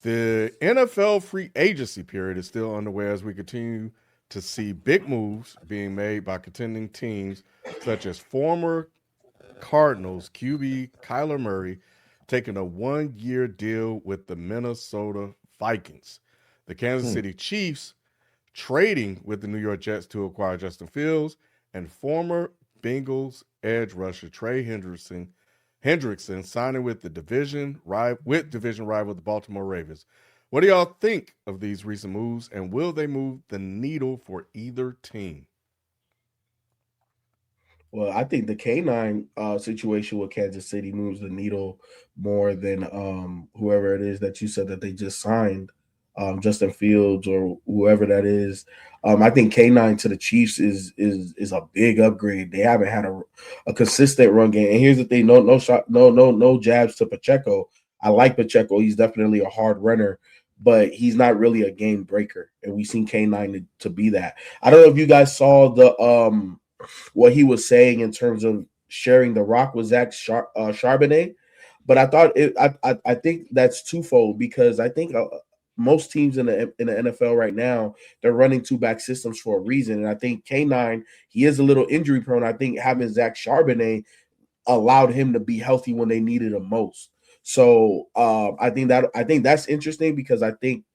The NFL free agency period is still underway as we continue to see big moves being made by contending teams such as former Cardinals QB Kyler Murray taking a 1 year deal with the Minnesota Vikings. The Kansas City Chiefs trading with the New York Jets to acquire Justin Fields, and former Bengals edge rusher Trey Hendrickson signing with the division rival the Baltimore Ravens. What do y'all think of these recent moves, and will they move the needle for either team? Well, I think the K9 situation with Kansas City moves the needle more than whoever it is that you said that they just signed, Justin Fields or whoever that is. I think K9 to the Chiefs is a big upgrade. They haven't had a consistent run game. And here's the thing: no shot, no jabs to Pacheco. I like Pacheco. He's definitely a hard runner, but he's not really a game breaker. And we've seen K9 to be that. I don't know if you guys saw the what he was saying in terms of sharing the rock with Charbonnet, but I thought I think that's twofold because I think most teams in the NFL right now they're running two back systems for a reason, and I think K9 he is a little injury prone. I think having Zach Charbonnet allowed him to be healthy when they needed him most. So I think that's interesting because I think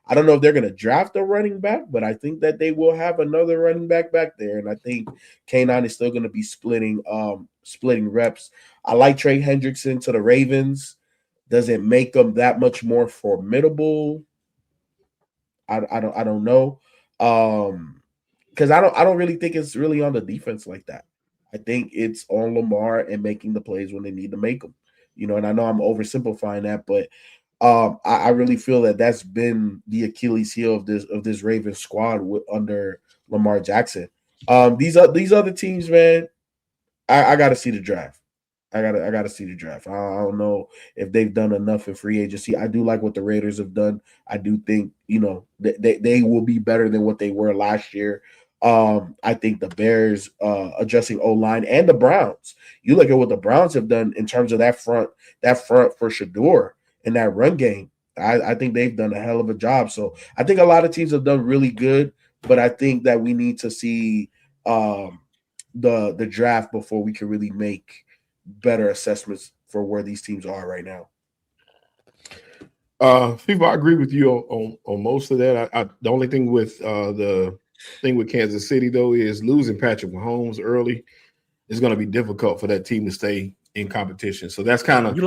I don't know if they're going to draft a running back, but I think that they will have another running back there, and I think K9 is still going to be splitting reps. I like Trey Hendrickson to the Ravens. Does it make them that much more formidable? I don't know. Because I don't really think it's really on the defense like that. I think it's on Lamar and making the plays when they need to make them. And I know I'm oversimplifying that, but I really feel that that's been the Achilles heel of this Ravens squad under Lamar Jackson. These other teams, man, I got to see the draft. I gotta see the draft. I don't know if they've done enough in free agency. I do like what the Raiders have done. I do think they will be better than what they were last year. I think the Bears addressing O-line and the Browns. You look at what the Browns have done in terms of that front for Shador in that run game. I think they've done a hell of a job. So I think a lot of teams have done really good, but I think that we need to see the draft before we can really make better assessments for where these teams are right now. People, I agree with you on most of that. The only thing with the thing with Kansas City though is losing Patrick Mahomes early is going to be difficult for that team to stay in competition. So that's kind of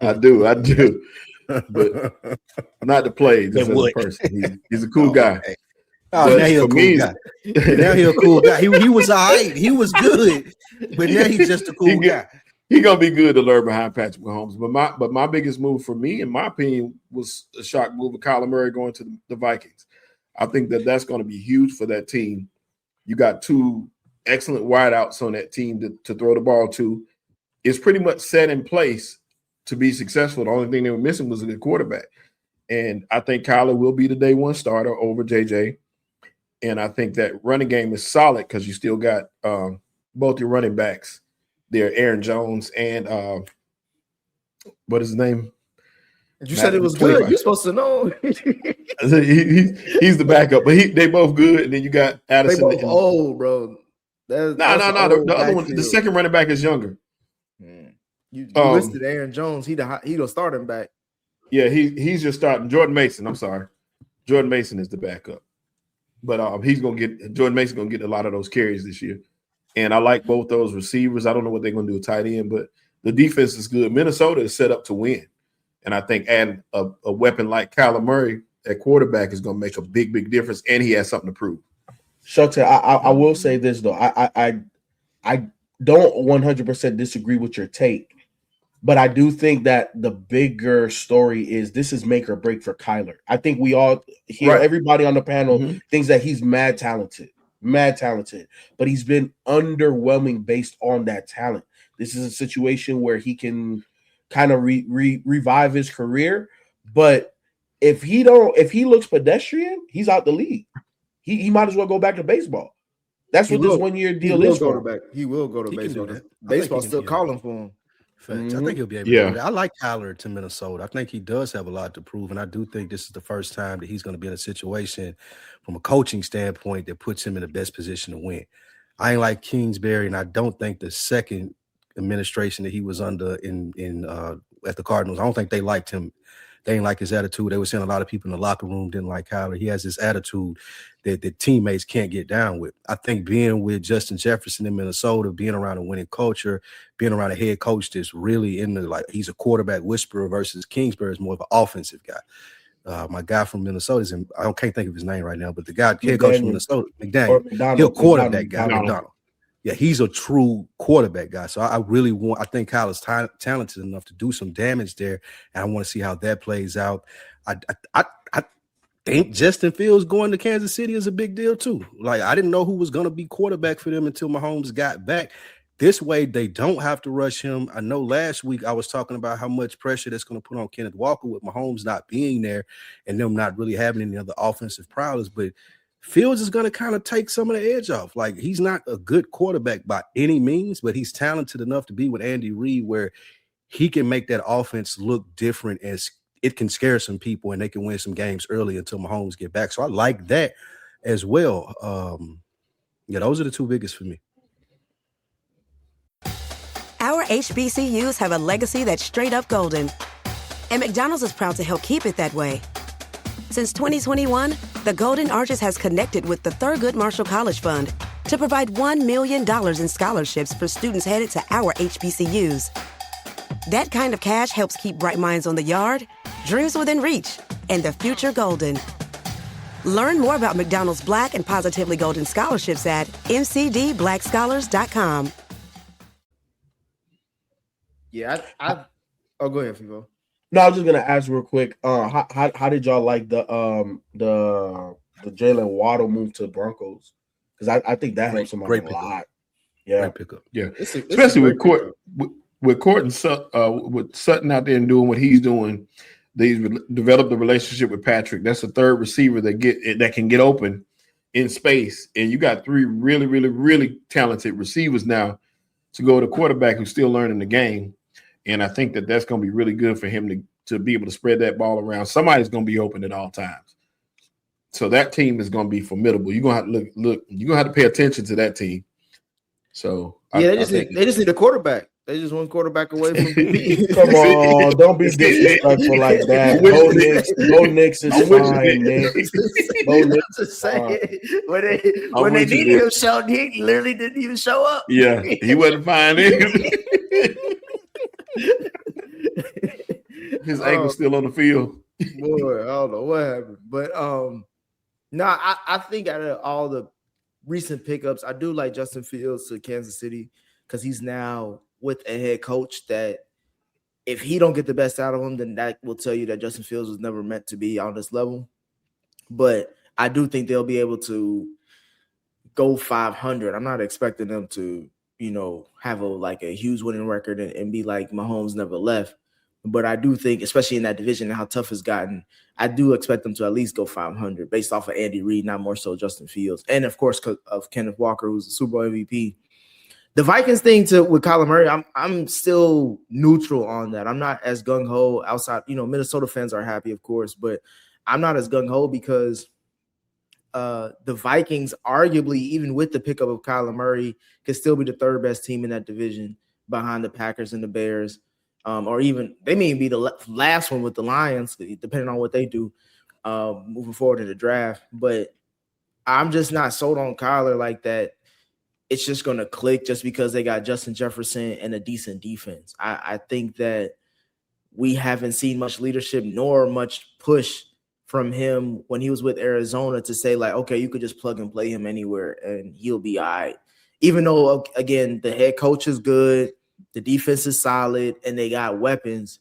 I do, but not to play just as a person. He's a cool guy. Oh, now he's a cool guy. Now he's a cool guy. He was all right. He was good, but now he's just a cool guy. He's gonna be good to learn behind Patrick Mahomes. But my biggest move for me, in my opinion, was a shock move of Kyler Murray going to the Vikings. I think that's going to be huge for that team. You got two excellent wideouts on that team to throw the ball to. It's pretty much set in place to be successful. The only thing they were missing was a good quarterback. And I think Kyler will be the day one starter over JJ. And I think that running game is solid because you still got both your running backs there, Aaron Jones and what is his name? You said it was good. You're supposed to know. He's the backup, but they both good. And then you got Addison. They both old, bro. No. The other one, the second running back is younger. You listed Aaron Jones. He the starting back. Yeah, he's just starting. Jordan Mason. I'm sorry, Jordan Mason is the backup. But Jordan Mason gonna get a lot of those carries this year, and I like both those receivers. I don't know what they're gonna do with tight end, but the defense is good. Minnesota is set up to win, and I think adding a weapon like Kyler Murray at quarterback is gonna make a big difference, and he has something to prove. Shucks, I will say this though, I don't 100% disagree with your take. But I do think that the bigger story is this is make or break for Kyler. I think we all here, everybody on the panel thinks that he's mad talented, but he's been underwhelming based on that talent. This is a situation where he can kind of revive his career, but if he looks pedestrian, he's out the league. He might as well go back to baseball. That's what this 1 year deal is for. He will go to baseball. Baseball's still calling for him. Facts. I think he'll be able to do that. I like Kyler to Minnesota. I think he does have a lot to prove, and I do think this is the first time that he's going to be in a situation from a coaching standpoint that puts him in the best position to win. I ain't like Kingsbury, and I don't think the second administration that he was under in at the Cardinals, I don't think they liked him. They didn't like his attitude. They were saying a lot of people in the locker room didn't like Kyler. He has this attitude that the teammates can't get down with. I think being with Justin Jefferson in Minnesota, being around a winning culture, being around a head coach that's really he's a quarterback whisperer versus Kingsbury is more of an offensive guy. My guy from Minnesota can't think of his name right now, but the guy head coach from Minnesota, McDaniel, he'll quarterback guy, McDonald. Yeah, he's a true quarterback guy. So I think Kyler's talented enough to do some damage there, and I want to see how that plays out. I think Justin Fields going to Kansas City is a big deal too. Like, I didn't know who was going to be quarterback for them until Mahomes got back. This way, they don't have to rush him. I know last week I was talking about how much pressure that's going to put on Kenneth Walker with Mahomes not being there and them not really having any other offensive prowess, but Fields is going to kind of take some of the edge off. Like, he's not a good quarterback by any means, but he's talented enough to be with Andy Reid where he can make that offense look different and it can scare some people and they can win some games early until Mahomes get back. So I like that as well. Those are the two biggest for me. Our HBCUs have a legacy that's straight up golden. And McDonald's is proud to help keep it that way. Since 2021, the Golden Arches has connected with the Thurgood Marshall College Fund to provide $1 million in scholarships for students headed to our HBCUs. That kind of cash helps keep bright minds on the yard, dreams within reach, and the future golden. Learn more about McDonald's Black and Positively Golden scholarships at mcdblackscholars.com. Yeah, go ahead, Fivo. No, I was just gonna ask real quick. How did y'all like the Jalen Waddle move to Broncos? Because I think that helps him a lot. Yeah, great pickup. Yeah, especially with Courtland with Sutton out there and doing what he's doing. They developed a relationship with Patrick. That's the third receiver that can get open in space, and you got three really, really, really talented receivers now to go to quarterback who's still learning the game. And I think that's going to be really good for him to be able to spread that ball around. Somebody's going to be open at all times. So that team is going to be formidable. You're going to have to look. You're going to have to pay attention to that team. So they just need a quarterback. They just one quarterback away from me. Come on, don't be disrespectful like that. Bo Nix is fine, Nick. Bo Nix is fine. When they needed him, he literally didn't even show up. Yeah, he wasn't fine either. His ankle's still on the field. Boy, I don't know what happened. But I think out of all the recent pickups, I do like Justin Fields to Kansas City because he's now with a head coach that if he don't get the best out of him, then that will tell you that Justin Fields was never meant to be on this level. But I do think they'll be able to go 500. I'm not expecting them to, have a huge winning record and be like Mahomes never left. But I do think, especially in that division and how tough it's gotten, I do expect them to at least go 500 based off of Andy Reid, not more so Justin Fields. And, of course, of Kenneth Walker, who's the Super Bowl MVP. The Vikings thing with Kyler Murray, I'm still neutral on that. I'm not as gung-ho outside. Minnesota fans are happy, of course, but I'm not as gung-ho because the Vikings, arguably, even with the pickup of Kyler Murray, could still be the third best team in that division behind the Packers and the Bears. Or even they may be the last one with the Lions, depending on what they do moving forward in the draft. But I'm just not sold on Kyler like that. It's just going to click just because they got Justin Jefferson and a decent defense. I think that we haven't seen much leadership nor much push from him when he was with Arizona to say, like, okay, you could just plug and play him anywhere and he'll be all right. Even though, again, the head coach is good, the defense is solid, and they got weapons.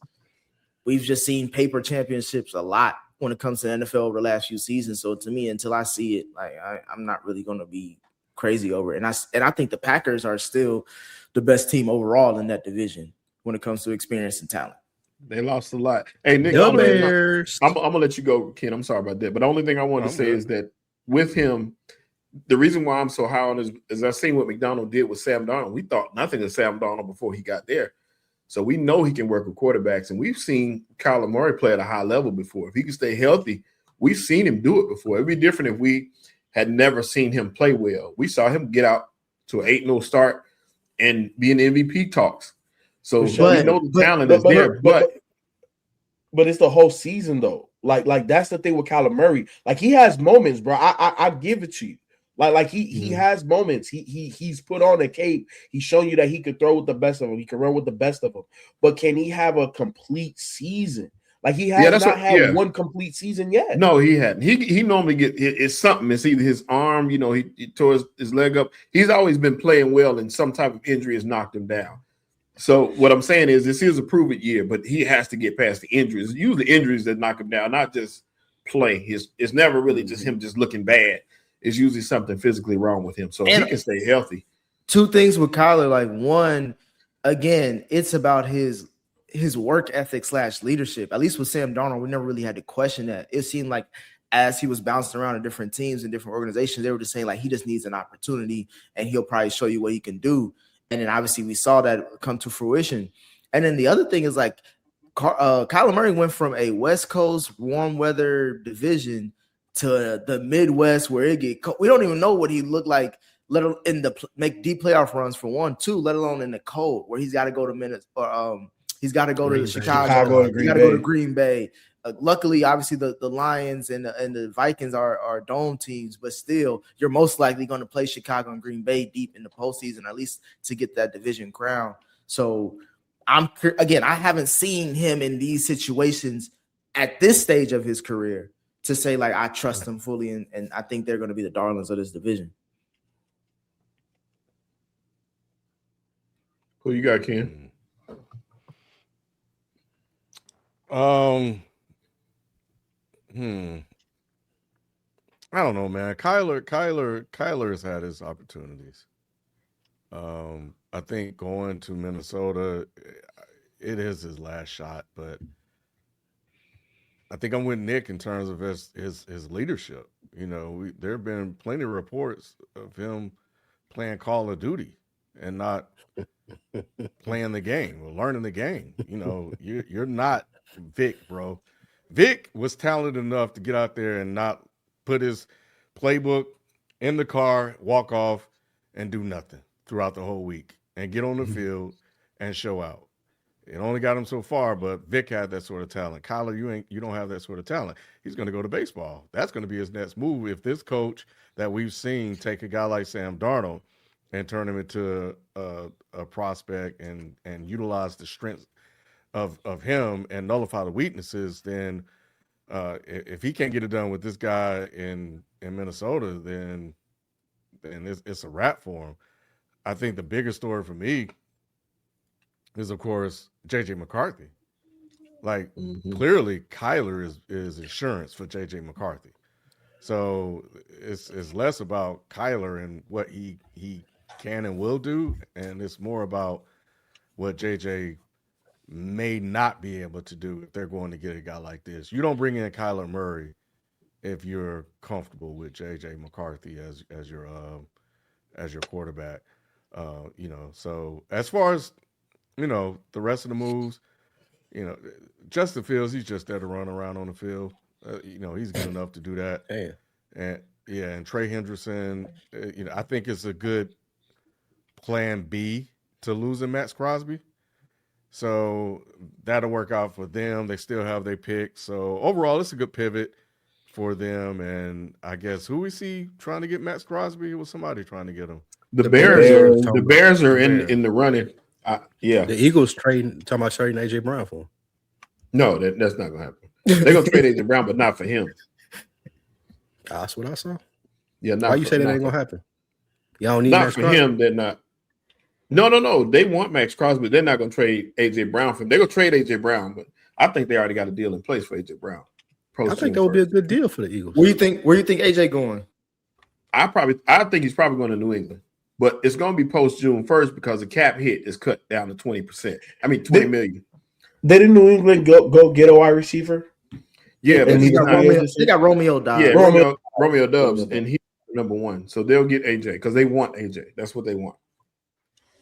We've just seen paper championships a lot when it comes to the NFL over the last few seasons. So to me, until I see it, I'm not really going to be crazy over it. And I think the Packers are still the best team overall in that division when it comes to experience and talent. They lost a lot. Hey, Nick, I'm gonna let you go, Ken. I'm sorry about that. But the only thing I wanted to say is that with him, the reason why I'm so high on is I seen what McDonald did with Sam Darnold. We thought nothing of Sam Darnold before he got there. So we know he can work with quarterbacks, and we've seen Kyler Murray play at a high level before. If he can stay healthy, we've seen him do it before. It'd be different if we had never seen him play well. We saw him get out to an 8-0 start and be in MVP talks. So we know the talent is there, but it's the whole season though. Like that's the thing with Kyler Murray. Like he has moments, bro. I give it to you. Like he has moments. He's put on a cape. He's shown you that he could throw with the best of them. He can run with the best of them. But can he have a complete season? Like he has not had one complete season yet. No, he hadn't. He normally it's something. It's either his arm, he tore his leg up. He's always been playing well, and some type of injury has knocked him down. So what I'm saying is this is a prove it year, but he has to get past the injuries. It's usually injuries that knock him down, not just play. It's never really just him just looking bad. It's usually something physically wrong with him. So he can stay healthy. Two things with Kyler, like one, again, it's about his work ethic / leadership. At least with Sam Darnold, we never really had to question that. It seemed like as he was bouncing around in different teams and different organizations, they were just saying like he just needs an opportunity and he'll probably show you what he can do. And then obviously we saw that come to fruition. And then the other thing is like Kyler Murray went from a West Coast warm weather division to the Midwest where it get cold. We don't even know what he looked like, let alone in the make deep playoff runs for 1, 2, let alone in the cold where he's got to go to Minnesota, he's got to go to Chicago, he's got to go to Green Bay. Luckily, obviously, the Lions and the Vikings are dome teams, but still, you're most likely going to play Chicago and Green Bay deep in the postseason, at least to get that division crown. So, I haven't seen him in these situations at this stage of his career to say, like, I trust him fully, and I think they're going to be the darlings of this division. Who you got, Ken? I don't know, man. Kyler's had his opportunities. I think going to Minnesota, it is his last shot, but I think I'm with Nick in terms of his leadership. There have been plenty of reports of him playing Call of Duty and not playing the game or learning the game. You're not Vic, bro. Vic was talented enough to get out there and not put his playbook in the car, walk off, and do nothing throughout the whole week and get on the field and show out. It only got him so far, but Vic had that sort of talent. Kyler, you don't have that sort of talent. He's going to go to baseball. That's going to be his next move. If this coach that we've seen take a guy like Sam Darnold and turn him into a prospect and utilize the strengths of him and nullify the weaknesses, then if he can't get it done with this guy in Minnesota, then it's a wrap for him. I think the bigger story for me is, of course, J.J. McCarthy. Like, clearly, Kyler is insurance for J.J. McCarthy. So it's less about Kyler and what he can and will do, and it's more about what J.J. may not be able to do if they're going to get a guy like this. You don't bring in Kyler Murray if you're comfortable with J.J. McCarthy as your quarterback. So as far as the rest of the moves, Justin Fields, he's just there to run around on the field. He's good enough to do that. And Trey Hendrickson, I think it's a good plan B to losing Max Crosby. So that'll work out for them. They still have their pick. So overall, it's a good pivot for them. And I guess who we see trying to get Max Crosby? Was somebody trying to get him? The Bears are in the running. Yeah. The Eagles talking about trading AJ Brown for him. No, that's not gonna happen. They're gonna trade AJ Brown, but not for him. That's what I saw. Yeah, why you say that ain't gonna happen? Y'all don't need not Max for Crosby? him. They're not. No. They want Max Crosby. They're not gonna trade AJ Brown for him. They're gonna trade AJ Brown, but I think they already got a deal in place for AJ Brown. I think that would be a good deal for the Eagles. Where you think AJ going? I think he's probably going to New England, but it's going to be post June 1st because the cap hit is cut down to 20%. I mean, $20 million. Didn't New England go get a wide receiver? Yeah, but they got Romeo Doubs. Yeah, Romeo Doubs, and he's number one. So they'll get AJ because they want AJ. That's what they want.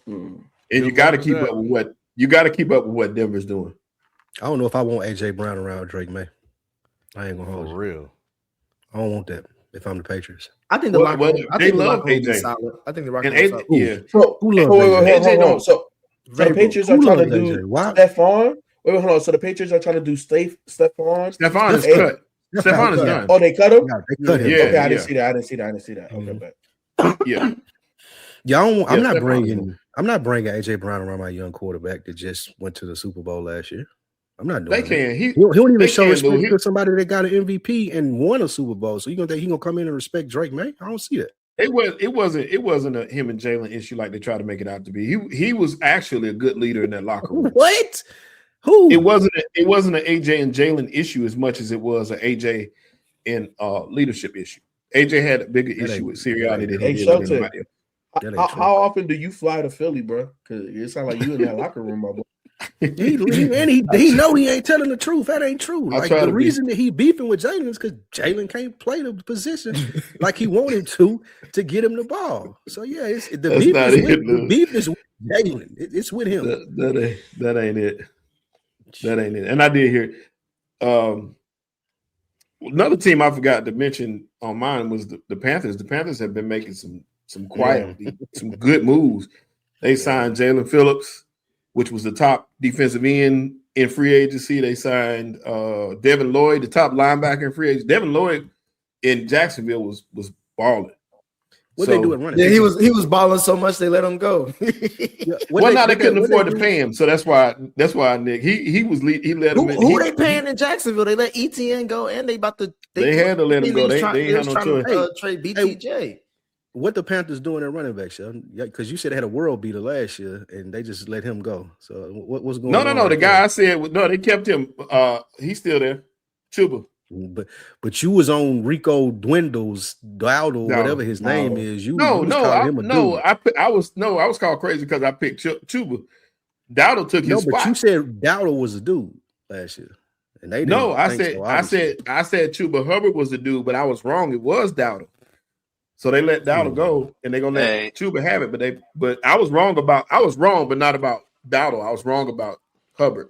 And you got to keep up with You got to keep up with what Denver's doing. I don't know if I want AJ Brown around Drake May. I ain't gonna hold For you. real. I don't want that if I'm the Patriots. I think the locker room. I they think the love locker room AJ. is solid. I think the locker And room is AJ, solid. yeah. So, Who loves hold AJ? on. So the Patriots are Who trying to loves do AJ? Why? Stephon. Wait, hold on. So the Patriots are trying to do Stephon. Stephon is Hey, cut. Stephon is done. Oh, they cut him. Yeah, they cut him. Yeah. Okay, I didn't see that. Okay, bet. Yeah. Yeah, I'm not Stephon bringing AJ Brown around my young quarterback that just went to the Super Bowl last year. I'm not doing They that. can. He don't even they show can, respect Lou. to somebody that got an MVP and won a Super Bowl. So you gonna think he gonna come in and respect Drake, man? I don't see that. It wasn't a him and Jalen issue like they try to make it out to be. He was actually a good leader in that locker room. What? Who? It wasn't an AJ and Jalen issue as much as it was an AJ and leadership issue. AJ had a bigger issue with Sirianni than he did with anybody else. How often do you fly to Philly, bro? Because it sounds like you in that locker room, my boy. He know he ain't telling the truth. That ain't true. Like the reason that he beefing with Jalen is because Jalen can't play the position like he wanted to get him the ball. So yeah, the beef is with Jalen. It's with him. That ain't it. That ain't it. And I did hear another team I forgot to mention on mine was the Panthers. The Panthers have been making some quietly some good moves. They signed Jalen Phillips, which was the top defensive end in free agency. They signed Devin Lloyd, the top linebacker in free agency. Devin Lloyd in Jacksonville was balling. What they doing running? Yeah, he was balling so much they let him go. They couldn't afford to pay him, so that's why Nick he let him. Who they paying in Jacksonville? They let ETN go, and they about to. They had to let him go. They had no choice. Trade BTJ. What the Panthers doing at running back, Sheldon? Yeah, because you said they had a world beater last year, and they just let him go. So what's going on? No. The guy I said they kept him. He's still there. Chuba. But you was on Rico Dowdle, whatever his name is. I was called crazy because I picked Chuba. Dowdle took his spot. But you said Dowdle was a dude last year, and they didn't. I said Chuba Hubbard was the dude, but I was wrong. It was Dowdle. So they let Dowdle go, and they're gonna let Chuba have it. But I was wrong, but not about Dowdle. I was wrong about Hubbard.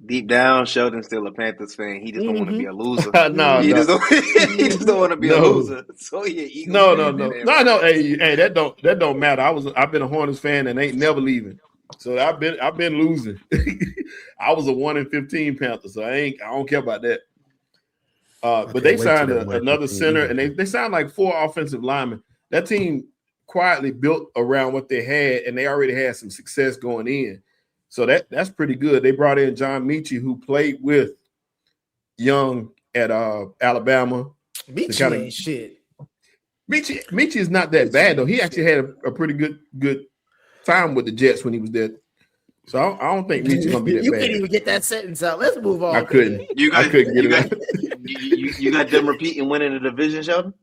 Deep down, Sheldon's still a Panthers fan. He just don't want to be a loser. He just don't want to be a loser. So yeah, no. Hey, that don't matter. I've been a Hornets fan and ain't never leaving. So I've been losing. I was a 1-15 Panther, so I don't care about that. But they signed another center, and they signed like 4 offensive linemen. That team quietly built around what they had, and they already had some success going in. So that's pretty good. They brought in John Mechie, who played with Young at Alabama. Mechie ain't shit. Mechie is not that bad though. He actually had a pretty good time with the Jets when he was there. So I don't think Mechie's gonna be that bad. You can't even get that sentence out. Let's move on. I couldn't. I couldn't get it out. You got them repeating winning the division, Sheldon?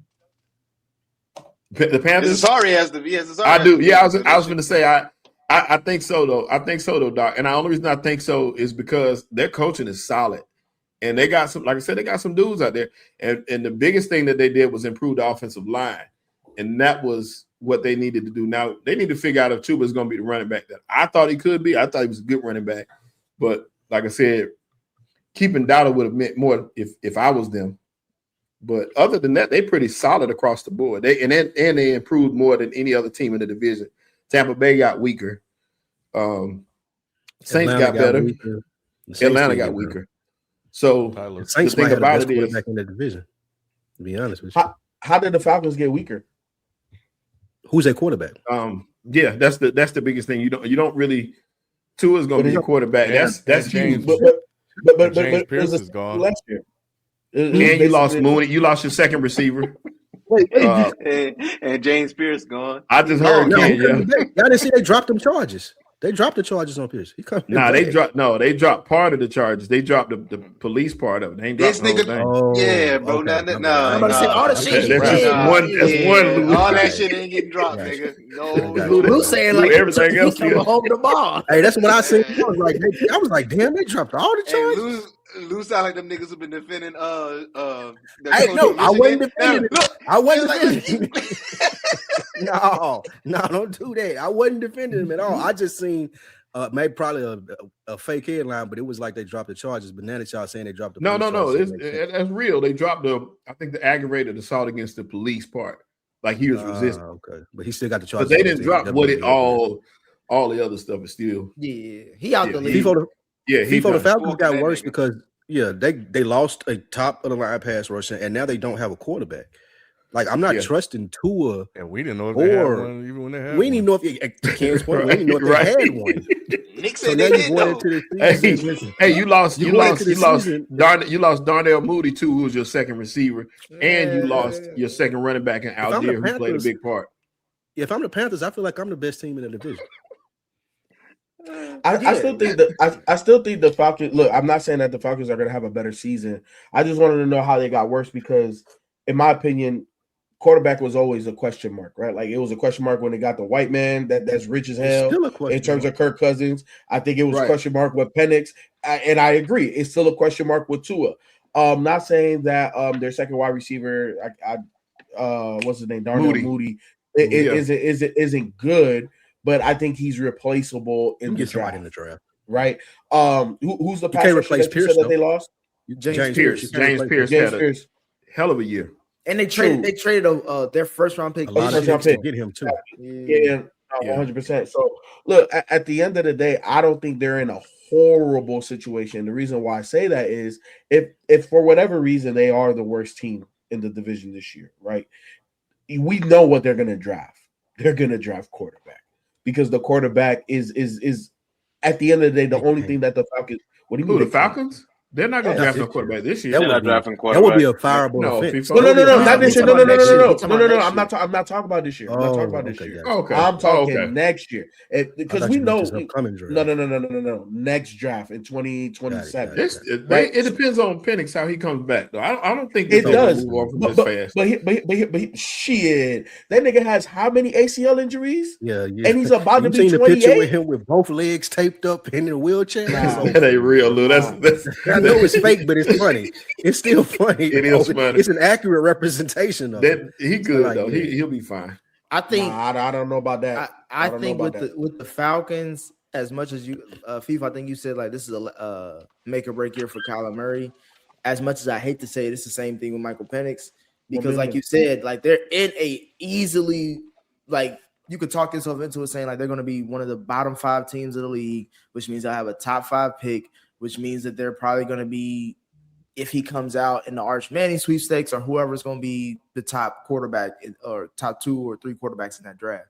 The Panthers. Sorry, I do. Yeah, I was going to say I think so though. Doc. And the only reason I think so is because their coaching is solid, and they got some. Like I said, they got some dudes out there. And the biggest thing that they did was improve the offensive line, and that was what they needed to do. Now they need to figure out if Chuba is going to be the running back that I thought he could be. I thought he was a good running back, but like I said, keeping Dowdle would have meant more if I was them. But other than that, they're pretty solid across the board. They improved more than any other team in the division. Tampa Bay got weaker. Saints got better. Atlanta got weaker. So the thing about it is, back in the division. To be honest with you, how did the Falcons get weaker? Who's their quarterback? Yeah, that's the biggest thing. You don't really. Tua is going to be a quarterback. That's huge. But James Pierce is gone last year. And you lost Mooney. You lost your second receiver. And James Pierce gone. I just heard. Y'all didn't see they dropped them charges. They dropped the charges on Pierce. They dropped part of the charges. They dropped the police part of it. They ain't dropped the whole thing. Yeah, bro. All the shit. That's one. All that shit ain't getting dropped, nigga. No, Lou saying like everything else. Hold the ball. Hey, that's what I said. I was like, damn, they dropped all the charges. Lou sound like them niggas who been defending. I wasn't defending. I wasn't defending. No, don't do that. I wasn't defending him at all. I just seen Maybe probably a fake headline, but it was like they dropped the charges. But now that y'all saying they dropped the No. charges, That's real. They dropped I think the aggravated assault against the police part. Like he was resisting. Okay, but he still got the But charges. they didn't drop all the other stuff is still. Yeah, he out the league. FIFA the Falcons got worse because they lost a top of the line pass rusher, and now they don't have a quarterback. Like I'm not trusting Tua. And we didn't know if they had one even when they had. We didn't even know if we didn't know if they had one. Nick So said now they you going into the season. Hey, you lost Darnell Moody too, who was your second receiver, and you lost your second running back in Algier, who played a big part. If I'm the Panthers, I feel like I'm the best team in the division. I still think the Falcons. Look, I'm not saying that the Falcons are going to have a better season. I just wanted to know how they got worse because, in my opinion, quarterback was always a question mark, right? Like it was a question mark when they got the white man that's rich as hell in terms of Kirk Cousins. I think it was a question mark with Penix, and I agree, it's still a question mark with Tua. Not saying that their second wide receiver, what's his name, Darnell Moody, isn't good, but I think he's replaceable in the draft. Right? Who's the pass rusher replace Pierce that they lost? James Pierce. James Pierce had a hell of a year. And they traded their first round pick. A lot of picks to get him too. Yeah, 100%. So look, at the end of the day, I don't think they're in a horrible situation. The reason why I say that is if for whatever reason they are the worst team in the division this year, right? We know what they're going to draft. They're going to draft quarterback because the quarterback is at the end of the day the only thing that the Falcons. What do you mean the Falcons? They're not going to draft no quarterback this year. They're not drafting quarterback. That would be a fireable offense. No, not this year. No. I'm not talking about this year. I'm not talking about this year. Okay. I'm talking next year. Because we know. No. Next draft in 2027. It depends on Penix how he comes back. Though I don't think it does. Fast. But shit, that nigga has how many ACL injuries? Yeah. And he's about to be 28. Seen a picture with him with both legs taped up in a wheelchair. That ain't real, Lou. That's I know it's fake, but it's funny. It's still funny. It is funny. It's an accurate representation of it. He good though. He'll be fine. I think. I don't know about that. I think with the Falcons, as much as you, FIFA, I think you said like this is a make or break year for Kyler Murray. As much as I hate to say it, it's the same thing with Michael Penix because, like you said, like they're in a easily like. You could talk yourself into it saying like they're going to be one of the bottom 5 teams of the league, which means they'll have a top 5 pick, which means that they're probably going to be, if he comes out in the Arch Manning sweepstakes or whoever's going to be the top quarterback or top 2 or 3 quarterbacks in that draft.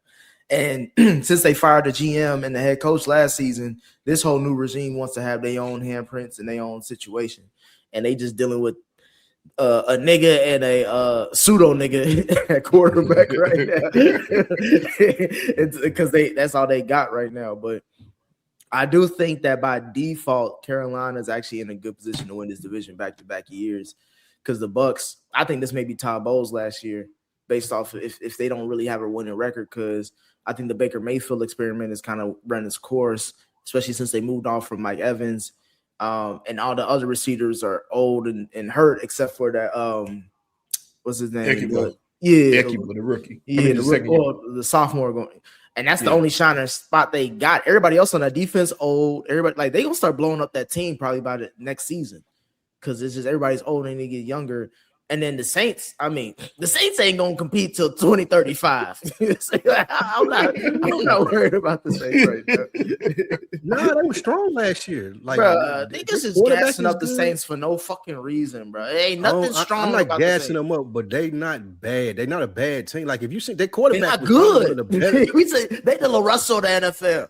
And since they fired the GM and the head coach last season, this whole new regime wants to have their own handprints and their own situation. And they just dealing with a nigga and a pseudo nigga at quarterback right now because that's all they got right now. But I do think that by default, Carolina is actually in a good position to win this division back-to-back years because the Bucs, I think this may be Todd Bowles last year based off if they don't really have a winning record because I think the Baker Mayfield experiment is kind of run its course, especially since they moved off from Mike Evans. And all the other receivers are old and hurt, except for that. What's his name? The rookie. The sophomore going, and that's the only shining spot they got. Everybody else on that defense old. Everybody like they gonna start blowing up that team probably by the next season because it's just everybody's old and they get younger. And then the Saints, the Saints ain't gonna compete till 2035. I'm not worried about the Saints right now. No, they were strong last year. Like, they just gassing up the Saints for no fucking reason, bro. It ain't nothing strong. I'm not about gassing them up, but they not bad. They're not a bad team. Like if you see their quarterback, they're not good. We say they the La Russell of the NFL.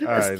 All right.